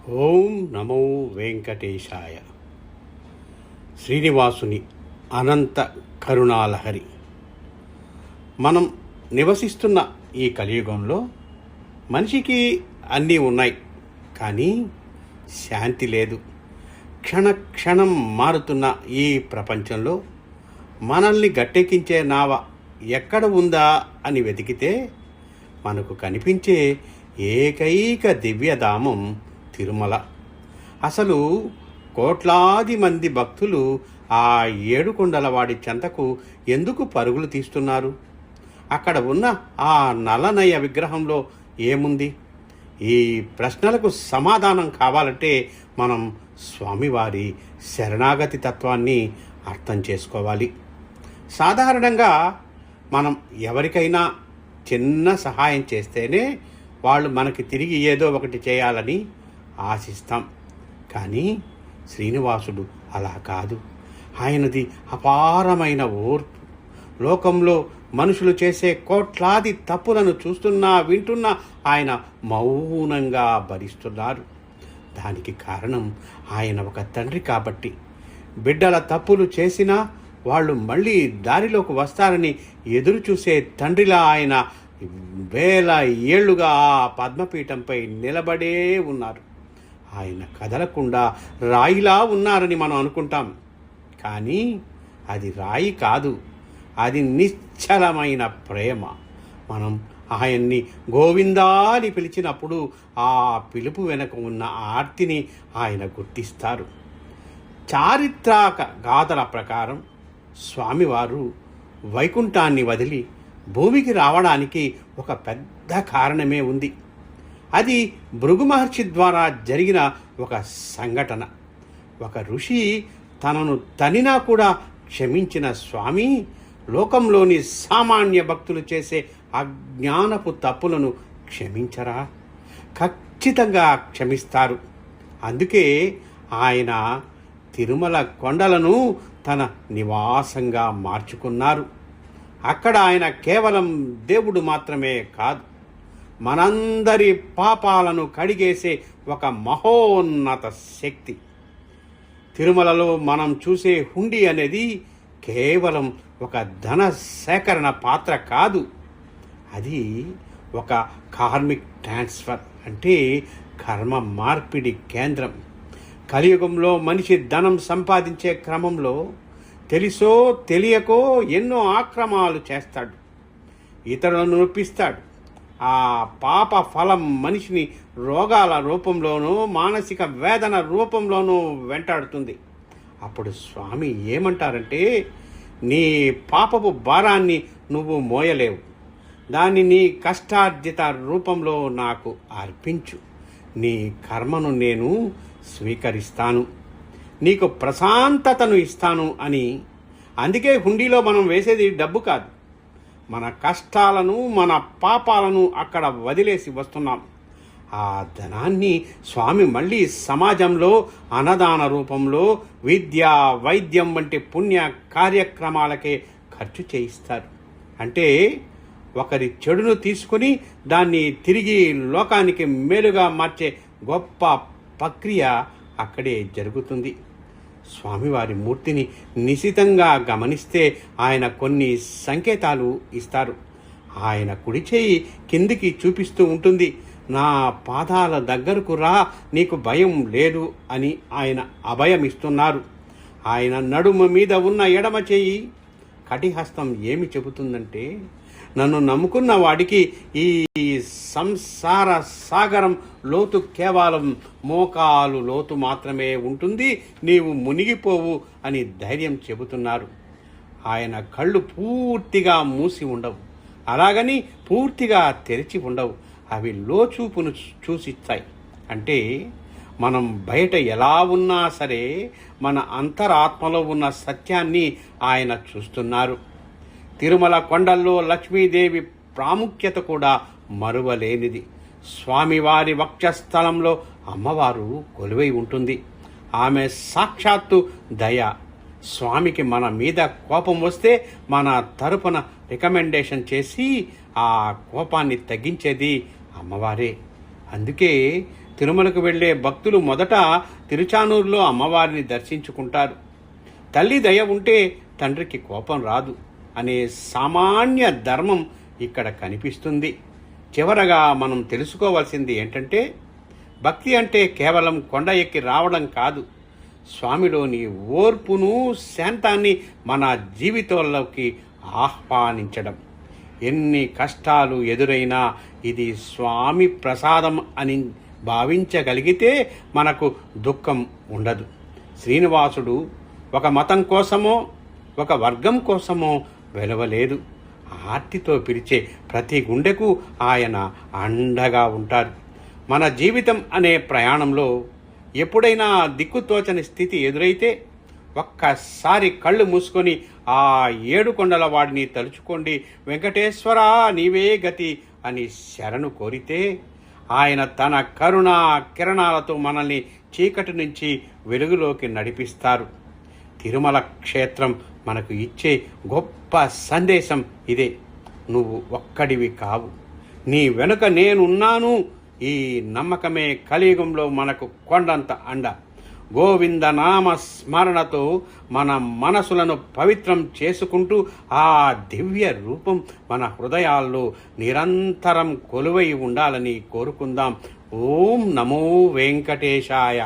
ఓం నమో వెంకటేశాయ. శ్రీనివాసుని అనంత కరుణాలహరి. మనం నివసిస్తున్న ఈ కలియుగంలో మనిషికి అన్నీ ఉన్నాయి, కానీ శాంతి లేదు. క్షణ క్షణం మారుతున్న ఈ ప్రపంచంలో మనల్ని గట్టెక్కించే నావ ఎక్కడ ఉందా అని వెతికితే మనకు కనిపించే ఏకైక దివ్యధామం తిరుమల. అసలు కోట్లాది మంది భక్తులు ఆ ఏడుకొండలవాడి చెంతకు ఎందుకు పరుగులు తీస్తున్నారు? అక్కడ ఉన్న ఆ నలనయ విగ్రహంలో ఏముంది? ఈ ప్రశ్నలకు సమాధానం కావాలంటే మనం స్వామివారి శరణాగతి తత్వాన్ని అర్థం చేసుకోవాలి. సాధారణంగా మనం ఎవరికైనా చిన్న సహాయం చేస్తేనే వాళ్ళు మనకి తిరిగి ఏదో ఒకటి చేయాలని ఆశిస్తాం. కానీ శ్రీనివాసుడు అలా కాదు. ఆయనది అపారమైన ఓర్పు. లోకంలో మనుషులు చేసే కోట్లాది తప్పులను చూస్తున్నా వింటున్నా ఆయన మౌనంగా భరిస్తున్నారు. దానికి కారణం ఆయన ఒక తండ్రి కాబట్టి. బిడ్డల తప్పులు చేసినా వాళ్ళు మళ్ళీ దారిలోకి వస్తారని ఎదురు చూసే తండ్రిలా ఆయన వేల ఏళ్లుగా ఆ పద్మపీఠంపై నిలబడే ఉన్నారు. ఆయన కదలకుండా రాయిలా ఉన్నారని మనం అనుకుంటాం, కానీ అది రాయి కాదు, అది నిశ్చలమైన ప్రేమ. మనం ఆయన్ని గోవిందా అని పిలిచినప్పుడు ఆ పిలుపు వెనక ఉన్న ఆర్తిని ఆయన గుర్తిస్తారు. చారిత్రక గాథల ప్రకారం స్వామివారు వైకుంఠాన్ని వదిలి భూమికి రావడానికి ఒక పెద్ద కారణమే ఉంది. అది భృగు మహర్షి ద్వారా జరిగిన ఒక సంఘటన. ఒక ఋషి తనను తనినా కూడా క్షమించిన స్వామి లోకంలోని సామాన్య భక్తులు చేసే అజ్ఞానపు తప్పులను క్షమించరా? ఖచ్చితంగా క్షమిస్తారు. అందుకే ఆయన తిరుమల కొండలను తన నివాసంగా మార్చుకున్నారు. అక్కడ ఆయన కేవలం దేవుడు మాత్రమే కాదు, మనందరి పాపాలను కడిగేసే ఒక మహోన్నత శక్తి. తిరుమలలో మనం చూసే హుండీ అనేది కేవలం ఒక ధన సేకరణ పాత్ర కాదు, అది ఒక కార్మిక్ ట్రాన్స్ఫర్, అంటే కర్మ మార్పిడి కేంద్రం. కలియుగంలో మనిషి ధనం సంపాదించే క్రమంలో తెలుసో తెలియకో ఎన్నో ఆక్రమాలు చేస్తాడు, ఇతరులను నొప్పిస్తాడు. ఆ పాప ఫలం మనిషిని రోగాల రూపంలోనూ మానసిక వేదన రూపంలోనూ వెంటాడుతుంది. అప్పుడు స్వామి ఏమంటారంటే, నీ పాపపు భారాన్ని నువ్వు మోయలేవు, దాన్ని నీ కష్టార్జిత రూపంలో నాకు అర్పించు, నీ కర్మను నేను స్వీకరిస్తాను, నీకు ప్రశాంతతను ఇస్తాను అని. అందుకే హుండీలో మనం వేసేది డబ్బు కాదు, మన కష్టాలను మన పాపాలను అక్కడ వదిలేసి వస్తున్నాం. ఆ ధనాన్ని స్వామి మళ్ళీ సమాజంలో అన్నదాన రూపంలో విద్య వైద్యం వంటి పుణ్య కార్యక్రమాలకే ఖర్చు చేయిస్తారు. అంటే ఒకరి చెడును తీసుకుని దాన్ని తిరిగి లోకానికి మేలుగా మార్చే గొప్ప ప్రక్రియ అక్కడే జరుగుతుంది. స్వామివారి మూర్తిని నిశితంగా గమనిస్తే ఆయన కొన్ని సంకేతాలు ఇస్తారు. ఆయన కుడి చేయి కిందికి చూపిస్తూ ఉంటుంది. నా పాదాల దగ్గరకు రా, నీకు భయం లేదు అని ఆయన అభయం ఇస్తున్నారు. ఆయన నడుము మీద ఉన్న ఎడమ చేయి కటిహస్తం ఏమి చెబుతుందంటే, నన్ను నమ్ముకున్న వాడికి ఈ సంసార సాగరం లోతు కేవలం మోకాలు లోతు మాత్రమే ఉంటుంది, నీవు మునిగిపోవు అని ధైర్యం చెబుతున్నారు. ఆయన కళ్ళు పూర్తిగా మూసి ఉండవు, అలాగని పూర్తిగా తెరిచి ఉండవు, అవి లోచూపును చూసిస్తాయి. అంటే మనం బయట ఎలా ఉన్నా సరే మన అంతరాత్మలో ఉన్న సత్యాన్ని ఆయన చూస్తున్నారు. తిరుమల కొండల్లో లక్ష్మీదేవి ప్రాముఖ్యత కూడా మరువలేనిది. స్వామివారి వక్షస్థలంలో అమ్మవారు కొలువై ఉంటుంది. ఆమె సాక్షాత్తు దయ. స్వామికి మన మీద కోపం వస్తే మన తరపున రికమెండేషన్ చేసి ఆ కోపాన్ని తగ్గించేది అమ్మవారే. అందుకే తిరుమలకు వెళ్ళే భక్తులు మొదట తిరుచానూరులో అమ్మవారిని దర్శించుకుంటారు. తల్లి దయ ఉంటే తండ్రికి కోపం రాదు అనే సామాన్య ధర్మం ఇక్కడ కనిపిస్తుంది. చివరగా మనం తెలుసుకోవాల్సింది ఏంటంటే, భక్తి అంటే కేవలం కొండ ఎక్కి రావడం కాదు, స్వామిలోని ఓర్పును, శాంతాన్ని మన జీవితంలోకి ఆహ్వానించడం. ఎన్ని కష్టాలు ఎదురైనా ఇది స్వామి ప్రసాదం అని భావించగలిగితే మనకు దుఃఖం ఉండదు. శ్రీనివాసుడు ఒక మతం కోసమో ఒక వర్గం కోసమో వెలవలేదు. ఆర్తితో పిలిచే ప్రతి గుండెకు ఆయన అండగా ఉంటారు. మన జీవితం అనే ప్రయాణంలో ఎప్పుడైనా దిక్కుతోచని స్థితి ఎదురైతే ఒక్కసారి కళ్ళు మూసుకొని ఆ 7 కొండల వాడిని తలుచుకోండి. వెంకటేశ్వరా నీవే గతి అని శరణు కోరితే ఆయన తన కరుణా కిరణాలతో మనల్ని చీకటి నుంచి వెలుగులోకి నడిపిస్తారు. తిరుమల క్షేత్రం మనకు ఇచ్చే గొప్ప సందేశం ఇదే. నువ్వు ఒక్కడివి కావు, నీ వెనుక నేనున్నాను. ఈ నమ్మకమే కలియుగంలో మనకు కొండంత అండ. గోవింద నామ స్మరణతో మన మనసులను పవిత్రం చేసుకుంటూ ఆ దివ్య రూపం మన హృదయాల్లో నిరంతరం కొలువై ఉండాలని కోరుకుందాం. ఓం నమో వెంకటేశాయ.